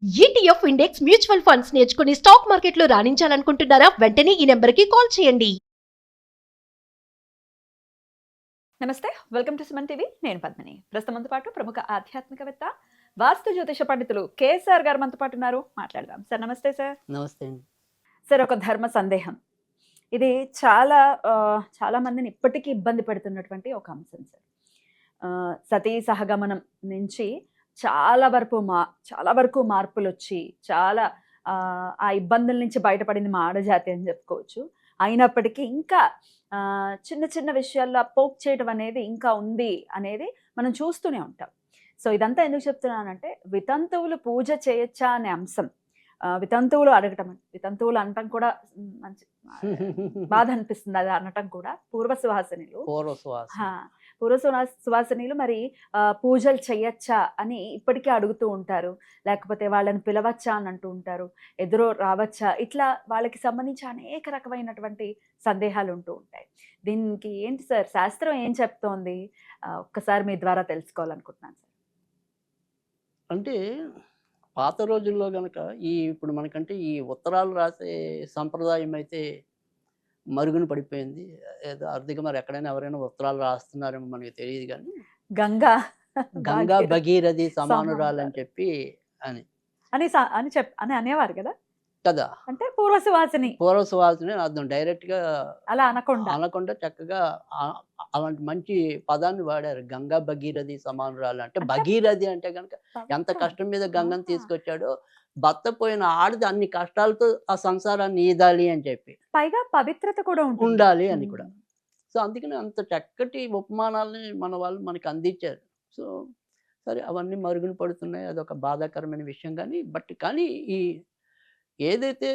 ETF index mutual funds నేర్చుకుని stock మార్కెట్లో రాణించాలనుకుంటున్నారా? వెంటనే ఈ నెంబర్కి కాల్ చేయండి. నమస్తే, వెల్కమ్ టు సుమన్ టీవీ. నేను పద్మిని. ప్రస్తుతంతో పాటు ప్రముఖ ఆధ్యాత్మికవేత్త, వాస్తు జ్యోతిష పండితులు కేఎస్ఆర్ గారు మనతో పాటు ఉన్నారు. మాట్లాడదాం. సార్ నమస్తే. సార్ నమస్తే అండి. సార్, ఒక ధర్మ సందేహం. ఇది చాలా మందిని ఇప్పటికీ ఇబ్బంది పెడుతున్నటువంటి ఒక అంశం సార్. సతీ సహగమనం నుంచి చాలా వరకు మార్పులు వచ్చి ఆ ఇబ్బందుల నుంచి బయటపడింది మా ఆడజాతి అని చెప్పుకోవచ్చు. అయినప్పటికీ ఇంకా చిన్న చిన్న విషయాల్లో పోక్ చేయడం అనేది ఇంకా ఉంది అనేది మనం చూస్తూనే ఉంటాం. సో ఇదంతా ఎందుకు చెప్తున్నానంటే, వితంతువులు పూజ చేయొచ్చా అనే అంశం. వితంతువులు అడగటం, వితంతువులు అనటం కూడా మంచి బాధ అనిపిస్తుంది. అది అనటం కూడా పూర్వ సువాసినీలు మరి పూజలు చెయ్యొచ్చా అని ఇప్పటికీ అడుగుతూ ఉంటారు. లేకపోతే వాళ్ళని పిలవచ్చా అని అంటూ ఉంటారు. ఎదురు రావచ్చా, ఇట్లా వాళ్ళకి సంబంధించి అనేక రకమైనటువంటి సందేహాలు ఉంటూ ఉంటాయి. దీనికి ఏంటి సార్, శాస్త్రం ఏం చెప్తోంది? ఒక్కసారి మీ ద్వారా తెలుసుకోవాలనుకుంటున్నాను సార్. అంటే పాత రోజుల్లో గనక ఇప్పుడు మనకంటే ఈ ఉత్తరాలు రాసే సంప్రదాయం అయితే మరుగున పడిపోయింది. ఏదో అర్థిగా మరి ఎక్కడైనా ఎవరైనా ఉత్తరాలు రాస్తున్నారేమో మనకి తెలియదు కానీ, గంగా భగీరథి సమానురాలని చెప్పి అని అని అనేవారు కదా కదా. అంటే పూర్వ సువాసిని అర్థం. డైరెక్ట్గా అలా అనకుండా చక్కగా అలాంటి మంచి పదాన్ని వాడారు. గంగా భగీరథి సమానురాలు అంటే భగీరథి అంటే కనుక ఎంత కష్టం మీద గంగను తీసుకొచ్చాడో, భర్త పోయిన ఆడది అన్ని కష్టాలతో ఆ సంసారాన్ని ఈదాలి అని చెప్పి, పైగా పవిత్రత కూడా ఉండాలి అని కూడా. సో అందుకని అంత చక్కటి ఉపమానాలని మన వాళ్ళు మనకి అందించారు. సో సరే, అవన్నీ మరుగున పడుతున్నాయి, అదొక బాధాకరమైన విషయం. కానీ ఈ ఏదైతే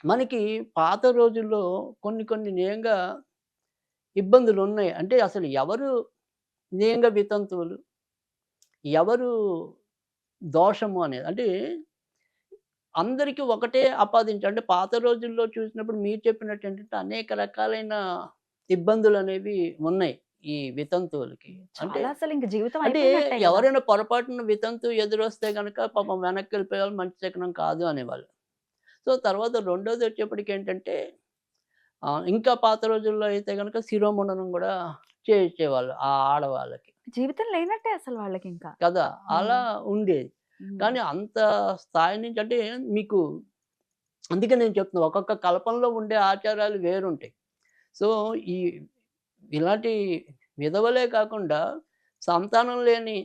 మనకి పాత రోజుల్లో కొన్ని నిజంగా ఇబ్బందులు ఉన్నాయి. అంటే అసలు ఎవరు నిజంగా వితంతువులు, ఎవరు దోషము అనేది అంటే అందరికీ ఒకటే ఆపాదించారు. అంటే పాత రోజుల్లో చూసినప్పుడు మీరు చెప్పినట్టు ఏంటంటే అనేక రకాలైన ఇబ్బందులు అనేవి ఉన్నాయి ఈ వితంతువులకి. అంటే అసలు ఇంక జీవితం అంటే ఎవరైనా పొరపాటున వితంతు ఎదురొస్తే కనుక పాపం వెనక్కి వెళ్ళిపోయేవాళ్ళు, మంచి శకునం కాదు అనేవాళ్ళు. సో తర్వాత రెండోది వచ్చేప్పటికి ఏంటంటే, ఇంకా పాత రోజుల్లో అయితే కనుక శిరోముండనం కూడా చేయించేవాళ్ళు ఆ ఆడవాళ్ళకి. జీవితం లేనట్టే అసలు వాళ్ళకి ఇంకా కదా, అలా ఉండేది. కానీ అంత స్థాయి నుంచి అంటే మీకు అందుకే నేను చెప్తున్నా, ఒక్కొక్క కల్పంలో ఉండే ఆచారాలు వేరుంటాయి. సో ఇలాంటి విధవలే కాకుండా సంతానం లేని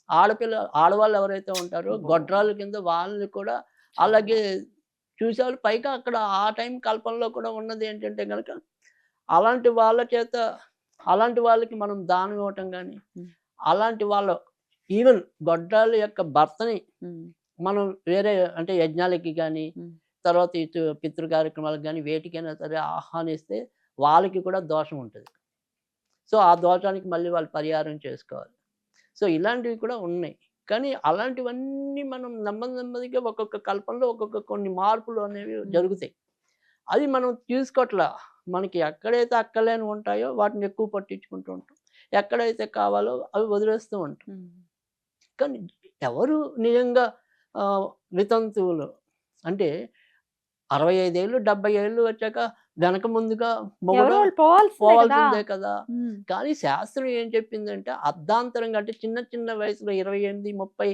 ఆడవాళ్ళు ఎవరైతే ఉంటారో గొడ్రాల కింద, వాళ్ళని కూడా అలాగే చూసేవాళ్ళు. పైగా అక్కడ ఆ టైం కల్పంలో కూడా ఉన్నది ఏంటంటే కనుక, అలాంటి వాళ్ళకి మనం దానం ఇవ్వటం కానీ, అలాంటి వాళ్ళ ఈవెన్ గొడ్రాల యొక్క భర్తని మనం వేరే అంటే యజ్ఞాలకి కానీ, తర్వాత పితృ కార్యక్రమాలకు కానీ, వేటికైనా సరే ఆహ్వానిస్తే వాళ్ళకి కూడా దోషం ఉంటుంది. సో ఆ దోషానికి మళ్ళీ వాళ్ళు పరిహారం చేసుకోవాలి. సో ఇలాంటివి కూడా ఉన్నాయి. కానీ అలాంటివన్నీ మనం నెమ్మదిగా ఒక్కొక్క కల్పంలో కొన్ని మార్పులు అనేవి జరుగుతాయి. అది మనం చూసుకోవట్లా. మనకి ఎక్కడైతే అక్కలేని ఉంటాయో వాటిని ఎక్కువ పట్టించుకుంటూ ఉంటాం. ఎక్కడైతే కావాలో అవి వదిలేస్తూ ఉంటాం. కానీ ఎవరు నిజంగా వితంతువులు అంటే 65 ఏళ్ళు 70 ఏళ్ళు వచ్చాక వెనక ముందుగా పోవాల్సిందే కదా. కానీ శాస్త్రం ఏం చెప్పిందంటే, అర్ధాంతరంగా అంటే చిన్న వయసులో 28, 30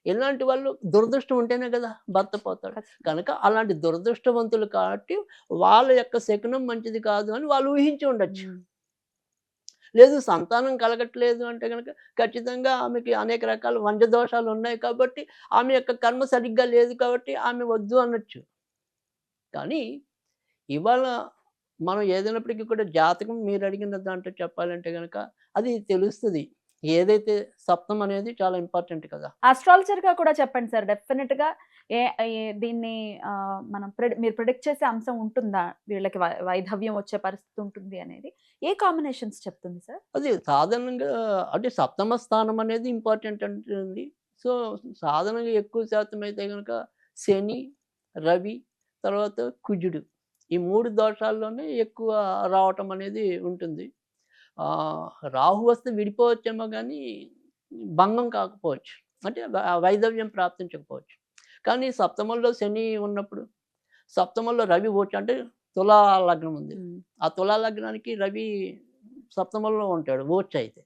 ఇలాంటి వాళ్ళు దురదృష్టం ఉంటేనే కదా భర్త పోతాడు. కనుక అలాంటి దురదృష్టవంతులు కాబట్టి వాళ్ళ యొక్క శకునం మంచిది కాదు అని వాళ్ళు ఊహించి ఉండొచ్చు. లేదు సంతానం కలగట్లేదు అంటే కనుక ఖచ్చితంగా ఆమెకి అనేక రకాల వంజ దోషాలు ఉన్నాయి కాబట్టి, ఆమె యొక్క కర్మ సరిగ్గా లేదు కాబట్టి ఆమె వద్దు అనొచ్చు. కానీ ఇవాళ మనం ఏదైనప్పటికీ కూడా జాతకం మీరు అడిగిన దాంట్లో చెప్పాలంటే కనుక అది తెలుస్తుంది. ఏదైతే సప్తం అనేది చాలా ఇంపార్టెంట్ కదా. ఆస్ట్రాలజర్గా కూడా చెప్పండి సార్. డెఫినెట్గా దీన్ని మీరు ప్రిడిక్ట్ చేసే అంశం ఉంటుందా? వీళ్ళకి వైధవ్యం వచ్చే పరిస్థితి ఉంటుంది అనేది ఏ కాంబినేషన్స్ చెప్తుంది సార్? అది సాధారణంగా అంటే సప్తమ స్థానం అనేది ఇంపార్టెంట్ అంటుంది. సో సాధారణంగా ఎక్కువ శాతం అయితే కనుక శని, రవి, తర్వాత కుజుడు, ఈ 3 దోషాల్లోనే ఎక్కువ రావటం అనేది ఉంటుంది. రాహు వస్తే విడిపోవచ్చేమో కానీ భంగం కాకపోవచ్చు. అంటే వైధవ్యం ప్రాప్తించకపోవచ్చు. కానీ సప్తమంలో శని ఉన్నప్పుడు, సప్తమంలో రవి ఓచ అంటే తులా లగ్నం ఉంది. ఆ తులా లగ్నానికి రవి సప్తమంలో ఉంటాడు ఓచ అయితే.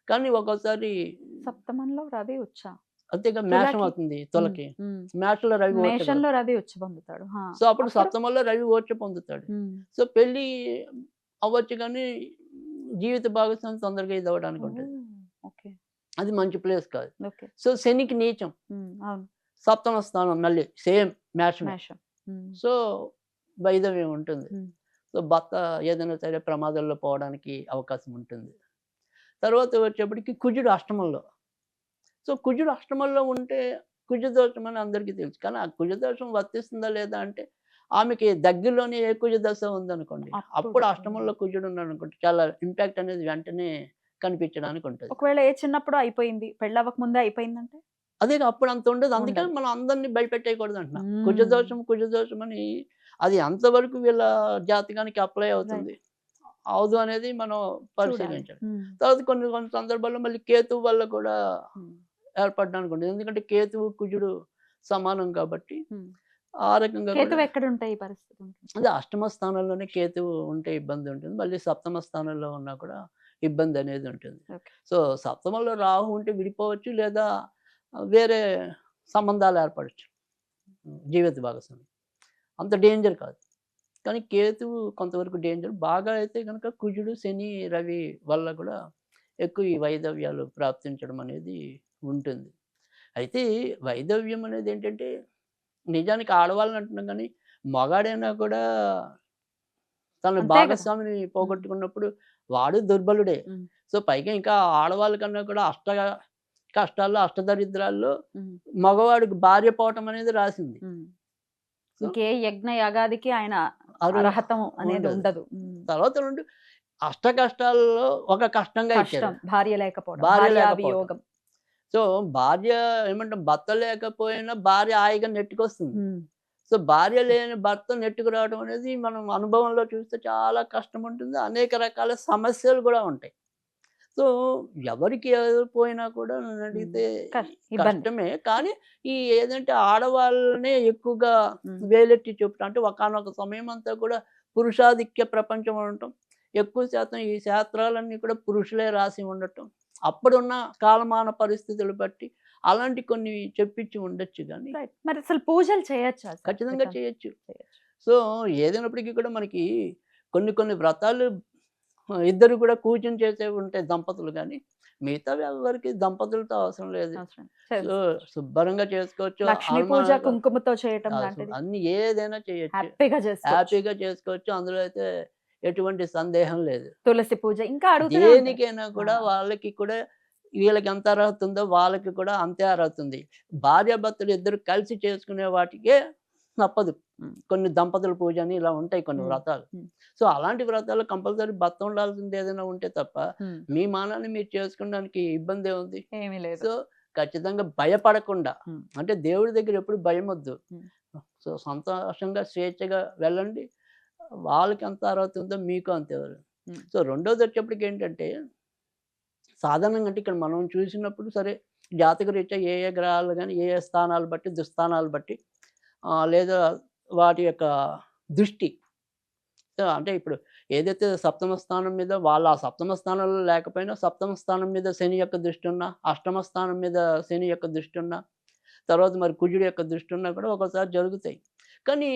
కానీ ఒక్కోసారి సప్తమంలో రవి వచ్చా అంతేగా మేషం తులాకి? అవుతుంది తులకి. మేషంలో రవి ఓచ కదా. మేషంలో రవి వచ్చి పొందుతాడు. సో అప్పుడు సప్తమంలో రవి ఓచ పొందుతాడు. సో పెళ్ళి అవ్వచ్చు కానీ జీవిత భాగస్వామి తొందరగా ఇది అవ్వడానికి ఉంటుంది. ఓకే అది మంచి ప్లేస్ కాదు. ఓకే సో శనికి నీచం, అవును సప్తమ స్థానం మళ్ళీ సేమ్ మేషం. మేషం సో వైధవ్యం ఉంటుంది. Hmm. సో భర్త ఏదైనా సరే ప్రమాదంలో పోవడానికి అవకాశం ఉంటుంది. తర్వాత వచ్చేప్పటికి కుజుడు అష్టమంలో. సో కుజుడు అష్టమంలో ఉంటే కుజదోషం అని అందరికీ తెలుసు. కానీ ఆ కుజదోషం వర్తిస్తుందా లేదా అంటే ఆమెకి దగ్గరలోనే ఏ కుజదశ ఉందనుకోండి, అప్పుడు అష్టమంలో కుజుడు ఉన్నాడు అనుకోండి, చాలా ఇంపాక్ట్ అనేది వెంటనే కనిపించడానికి ఉంటుంది. ఒకవేళ ఏ చిన్నప్పుడు అయిపోయింది, పెళ్ళవక ముందే అయిపోయిందంటే అదే అప్పుడు అంత ఉండదు. అందుకని ఉండదు. మనం అందరినీ భయపెట్టేయకూడదు అంటున్నా. కుజదోషం అని అది అంతవరకు వీళ్ళ జాతకానికి అప్లై అవుతుంది అవదు అనేది మనం పరిశీలించాలి. తర్వాత కొన్ని కొన్ని సందర్భాల్లో మళ్ళీ కేతువు వల్ల కూడా ఏర్పడడానికి ఉంటుంది. ఎందుకంటే కేతువు కుజుడు సమానం కాబట్టి ఆ రకంగా కేతువు ఎక్కడ ఉంటాయి ఈ పరిస్థితి? అదే అష్టమ స్థానంలోనే కేతువు ఉంటే ఇబ్బంది ఉంటుంది. మళ్ళీ సప్తమ స్థానంలో ఉన్నా కూడా ఇబ్బంది అనేది ఉంటుంది. Okay. సో సప్తమంలో రాహు ఉంటే విడిపోవచ్చు, లేదా వేరే సంబంధాలు ఏర్పడచ్చు జీవిత భాగస్వామి. అంత డేంజర్ కాదు. కానీ కేతువు కొంతవరకు డేంజర్. బాగా అయితే కనుక కుజుడు శని రవి వల్ల కూడా ఎక్కువ ఈ వైధవ్యాలు ప్రాప్తించడం అనేది ఉంటుంది. అయితే వైధవ్యం అనేది ఏంటంటే నిజానికి ఆడవాళ్ళని అంటున్నాం, కానీ మగాడైనా కూడా తన అంతే కదా. భాగస్వామిని పోగొట్టుకున్నప్పుడు వాడు దుర్బలుడే. ఉమ్. సో పైగా ఇంకా ఆడవాళ్ళ కన్నా కూడా కష్టాల్లో అష్టదరిద్రాల్లో మగవాడికి భార్య పోవటం అనేది రాసింది. ఇంకే యజ్ఞ యాగాదికి ఆయన అర్హత అర్హతం అనేది ఉండదు. ఉండదు. తర్వాత రెండు అష్ట కష్టాల్లో ఒక కష్టంగా ఇచ్చారు. కష్టం భార్య లేకపోవడం, భార్య భార్య లేకపోవడం. వియోగం. సో భార్య ఏమంటాం, భర్త లేకపోయినా భార్య హాయిగా నెట్టుకొస్తుంది. సో భార్య లేని భర్త నెట్టుకు రావడం అనేది మనం అనుభవంలో చూస్తే చాలా కష్టం ఉంటుంది. అనేక రకాల సమస్యలు కూడా ఉంటాయి. సో ఎవరికి పోయినా కూడా నన్ను అడిగితే ఇబ్బంది. కష్టమే. కానీ ఈ ఏదంటే ఆడవాళ్ళనే ఎక్కువగా వేలెట్టి చెప్తాం. అంటే ఒకానొక సమయం అంతా కూడా పురుషాధిక్య ప్రపంచం ఉండటం, ఎక్కువ శాతం ఈ శాస్త్రాలన్నీ కూడా పురుషులే రాసి ఉండటం, అప్పుడున్న కాలమాన పరిస్థితులు బట్టి అలాంటి కొన్ని చెప్పించి ఉండొచ్చు. కానీ Right. మరి అసలు పూజలు చేయొచ్చా? ఖచ్చితంగా చేయొచ్చు. సో ఏదైనప్పటికీ కూడా మనకి కొన్ని కొన్ని వ్రతాలు ఇద్దరు కూడా కూర్చొని చేసేవి ఉంటాయి దంపతులు, కానీ మిగతావి ఎవరికి దంపతులతో అవసరం లేదు. సో శుభ్రంగా చేసుకోవచ్చు. లక్ష్మీ పూజ కుంకుమతో చేయటం లాంటిది అన్ని ఏదైనా చేయొచ్చు, హ్యాపీగా చేసుకోవచ్చు. హ్యాపీగా చేసుకోవచ్చు. అందులో అయితే ఎటువంటి సందేహం లేదు. తులసి పూజ ఇంకా అడుగుతూనే ఉంటారు. దేనికైనా కూడా వాళ్ళకి కూడా వీళ్ళకి ఎంత అర్హత ఉందో వాళ్ళకి కూడా అంతే అర్హత ఉంది. భార్యాభర్తలు ఇద్దరు కలిసి చేసుకునే వాటికే తప్పదు. కొన్ని దంపతుల పూజ అని ఇలా ఉంటాయి కొన్ని వ్రతాలు. సో అలాంటి వ్రతాలు కంపల్సరీ భర్త ఉండాల్సింది ఏదైనా ఉంటే తప్ప మీ మానాన్ని మీరు చేసుకోవడానికి ఇబ్బంది ఏముంది? ఏమీ లేదు. సో ఖచ్చితంగా భయపడకుండా, అంటే దేవుడి దగ్గర ఎప్పుడు భయం వద్దు. సో సంతోషంగా స్వేచ్ఛగా వెళ్ళండి. వాళ్ళకి ఎంత అర్హత ఉందో మీకు అంతే. సో రెండోది వచ్చేప్పటికి ఏంటంటే సాధారణంగా అంటే ఇక్కడ మనం చూసినప్పుడు సరే జాతక రీత్యా ఏ ఏ గ్రహాలు కానీ ఏ ఏ స్థానాలు బట్టి దుస్థానాలు బట్టి లేదా వాటి యొక్క దృష్టి, అంటే ఇప్పుడు ఏదైతే సప్తమ స్థానం మీద వాళ్ళ ఆ సప్తమ స్థానంలో లేకపోయినా సప్తమ స్థానం మీద శని యొక్క దృష్టి ఉన్నా, అష్టమ స్థానం మీద శని యొక్క దృష్టి ఉన్నా, తర్వాత మరి కుజుడి యొక్క దృష్టి ఉన్నా కూడా ఒకసారి జరుగుతాయి. కానీ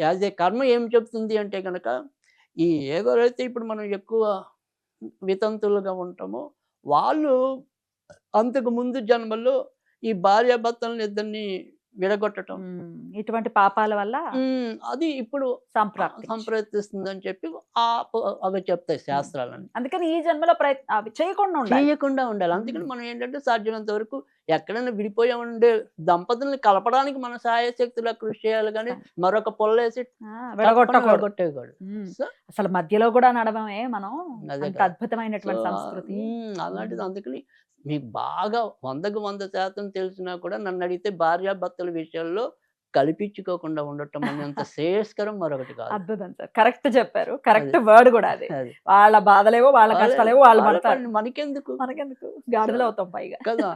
యాజ్ ఏ కర్మ ఏం చెప్తుంది అంటే కనుక ఈ ఎవరైతే ఇప్పుడు మనం ఎక్కువ వితంతులుగా ఉంటామో వాళ్ళు అంతకు ముందు జన్మల్లో ఈ భార్యాభర్తలను ఇద్దరిని విడగొట్టడం, ఇటువంటి పాపాల వల్ల అది ఇప్పుడు సంప్రదిస్తుందని చెప్పి అవి చెప్తాయి శాస్త్రాలని. అందుకని ఈ జన్మలో అవి చేయకుండా ఉండాలి. అందుకని మనం ఏంటంటే సాధ్యమైనంత వరకు ఎక్కడైనా విడిపోయి ఉండే దంపతుల్ని కలపడానికి మన సాయశక్తులా కృషి చేయాలి, కానీ మరొక పొల్లేసి విడగొట్టకూడదు. అసలు మధ్యలో కూడా నడవమే మనం. అద్భుతమైనటువంటి సంస్కృతి అలాంటిది. అందుకని మీకు బాగా 100% తెలిసినా కూడా నన్ను అడిగితే భార్యాభర్తల విషయాల్లో కల్పించుకోకుండా ఉండటం అనేంత శ్రేయస్కరం మరొకటి కాదు. అద్భుతం సార్, కరెక్ట్ చెప్పారు. కరెక్ట్ వర్డ్ కూడా అది. వాళ్ళ బాధలేవో వాళ్ళ కష్టాలేవో వాళ్ళు పడతారు, మనకెందుకు గాడిదలు అవుతాం పైగా కదా.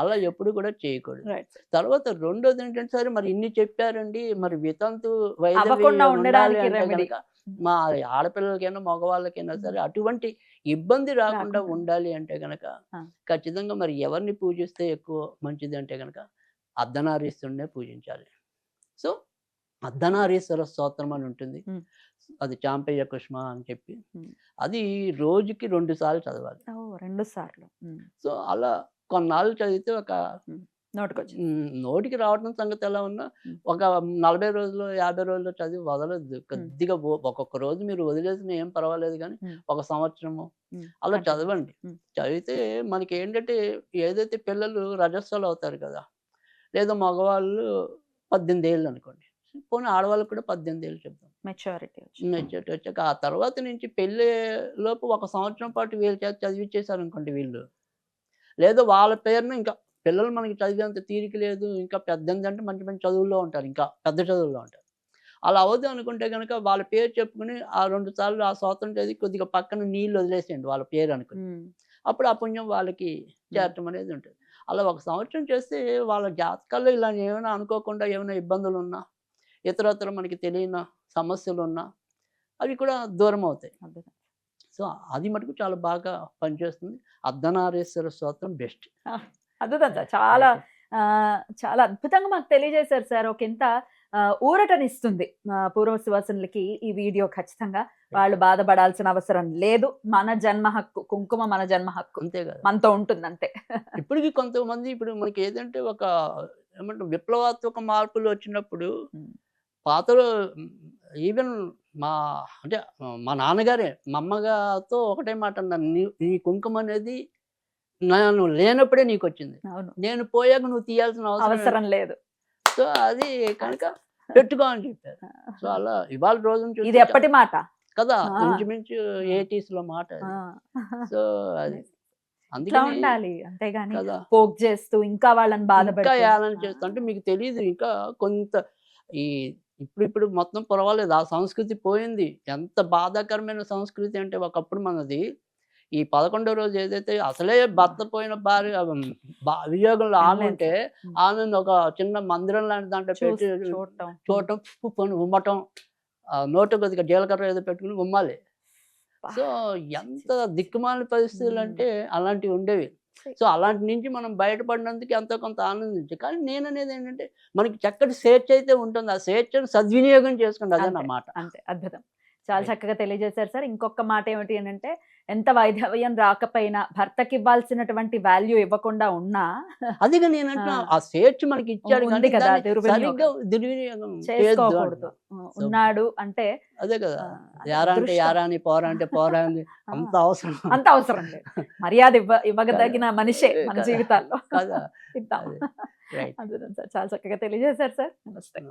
అలా ఎప్పుడు కూడా చేయకూడదు. రైట్. తర్వాత రెండోది ఏంటంటే, సరే మరి ఇన్ని చెప్పారండి, మరి వితంతు అవ్వకుండా వైధవ్యం ఉండాలి ఉండడానికి అంటే రెమెడీ. గనక మా ఆడపిల్లలకైనా మగవాళ్ళకైనా సరే అటువంటి ఇబ్బంది రాకుండా రాకుండా. ఉండాలి అంటే గనక ఆ. ఖచ్చితంగా మరి ఎవరిని పూజిస్తే ఎక్కువ మంచిది అంటే గనక అర్ధనారీశ్వరునే పూజించాలి. సో అర్ధనారీశ్వర స్తోత్రం అని ఉంటుంది. ఉమ్. అది చాంపయ్య కుష్మ అని చెప్పి ఉమ్. అది రోజుకి 2 సార్లు చదవాలి. 2 సార్లు. సో అలా కొన్నాళ్ళు చదివితే ఒక నోటికొచ్చింది. నోటికి రావడం సంగతి ఎలా ఉన్నా ఒక 40 రోజులు 50 రోజుల్లో చదివి వదలొద్దు. కొద్దిగా ఒక్కొక్క రోజు మీరు వదిలేసినా ఏం పర్వాలేదు కానీ ఒక సంవత్సరము అలా చదవండి. చదివితే మనకి ఏంటంటే ఏదైతే పిల్లలు రజస్సులు అవుతారు కదా, లేదా మగవాళ్ళు 18 ఏళ్ళు అనుకోండి, పోనీ ఆడవాళ్ళకి కూడా 18 ఏళ్ళు చెప్తాం, మెచ్యూరిటీ మెచ్యూరిటీ వచ్చాక ఆ తర్వాత నుంచి పెళ్ళి లోపు ఒక సంవత్సరం పాటు వీళ్ళ చేత చదివిచ్చేసారు అనుకోండి వీళ్ళు, లేదా వాళ్ళ పేరున ఇంకా పిల్లలు మనకి చదివేంత తీరిక లేదు, ఇంకా పెద్దంది అంటే మంచి మంచి చదువుల్లో ఉంటారు, ఇంకా పెద్ద చదువుల్లో ఉంటారు. అలా అవుద్ది అనుకుంటే కనుక వాళ్ళ పేరు చెప్పుకుని ఆ 2 సార్లు ఆ స్తోత్రం చదివి కొద్దిగా పక్కన నీళ్ళు వదిలేసేయండి వాళ్ళ పేరు అనుకుని. అప్పుడు ఆ పుణ్యం వాళ్ళకి చేరటం అనేది ఉంటుంది. అలా ఒక సంవత్సరం చేస్తే వాళ్ళ జాతకాల్లో ఇలా ఏమైనా అనుకోకుండా ఏమైనా ఇబ్బందులు ఉన్నా, ఇతరత్ర మనకి తెలియని సమస్యలు ఉన్నా అవి కూడా దూరం అవుతాయి. సో అది మటుకు చాలా బాగా పనిచేస్తుంది. అర్ధనారీశ్వర స్తోత్రం బెస్ట్. అద్భుతం సార్. చాలా చాలా అద్భుతంగా మాకు తెలియజేశారు సార్. ఒకంత ఊరటనిస్తుంది పూర్వ సువాసనులకి ఈ వీడియో. ఖచ్చితంగా వాళ్ళు బాధపడాల్సిన అవసరం లేదు. మన జన్మ హక్కు, కుంకుమ మన జన్మ హక్కు, అంతే కదా, మనతో ఉంటుంది అంతే. ఇప్పటికి కొంతమంది ఇప్పుడు మనకి ఏదంటే ఒక ఏమంటారు విప్లవాత్మక మార్పులు వచ్చినప్పుడు పాతలో ఈవెన్ మా అంటే మా నాన్నగారే మా అమ్మగారితో ఒకటే మాట అన్నారు, నీ కుంకుమ అనేది నేను లేనప్పుడే నీకు వచ్చింది, అవును, నేను పోయాక నువ్వు తీయాల్సిన అవసరం లేదు. సో అది కనుక పెట్టుకో అని చెప్పారు. సో అలా ఇవాళ రోజున ఇది ఎప్పటి మాట కదా, ఇంచుమించు 80s లో మాట అది. సో అది అందుకే ఉండాలి, అంతేగాని పోక్ చేస్తూ ఇంకా వాళ్ళని బాధపడుతూ ఇంకా ఏలని చేస్తూ అంటే మీకు తెలియదు. ఇంకా కొంత ఈ ఇప్పుడు మొత్తం పర్వాలేదు, ఆ సంస్కృతి పోయింది. ఎంత బాధాకరమైన సంస్కృతి అంటే ఒకప్పుడు మనది ఈ 11వ రోజు ఏదైతే అసలే భర్త పోయిన భార్య వియోగంలో ఆమె ఉంటే ఆమెను ఒక చిన్న మందిరం లాంటి దాంట్లో పెట్టి చూడటం, ఉమ్మటం, నోట కొద్దిగా జీలకర్ర ఏదో పెట్టుకుని ఉమ్మాలి. సో ఎంత దిక్కుమాలిన పరిస్థితులు అంటే అలాంటివి ఉండేవి. సో అలాంటి నుంచి మనం బయటపడినందుకు ఎంతో కొంత ఆనందించాం. కానీ నేను అనేది ఏంటంటే మనకి చక్కటి స్వేచ్ఛ అయితే ఉంటుంది, ఆ స్వేచ్ఛను సద్వినియోగం చేసుకోండి, అదే నా మాట. అంతే. అద్భుతం. చాలా చక్కగా తెలియజేశారు సార్. ఇంకొక మాట ఏమిటి అంటే, ఎంత వైధవ్యం రాకపోయినా భర్తకి ఇవ్వాల్సినటువంటి వాల్యూ ఇవ్వకుండా ఉన్నా, అదిగా నేను అంటున్నా, ఆ స్వేచ్ఛ మనకి ఇచ్చాడు ఉంది కదా, సరిగ్గా దుర్వినియోగం చేసుకోకూడదు. ఉన్నాడు అంటే అదే కదా, యారా అంటే యారా అని, పోరా అంటే పోరా అని, అంత అవసరం లేదు. మర్యాద ఇవ్వగదగిన మనిషే మన జీవితాల్లో కదా. ఇద్దాం. అద్భుతం సార్. చాలా చక్కగా తెలియజేశారు సార్. నమస్తే.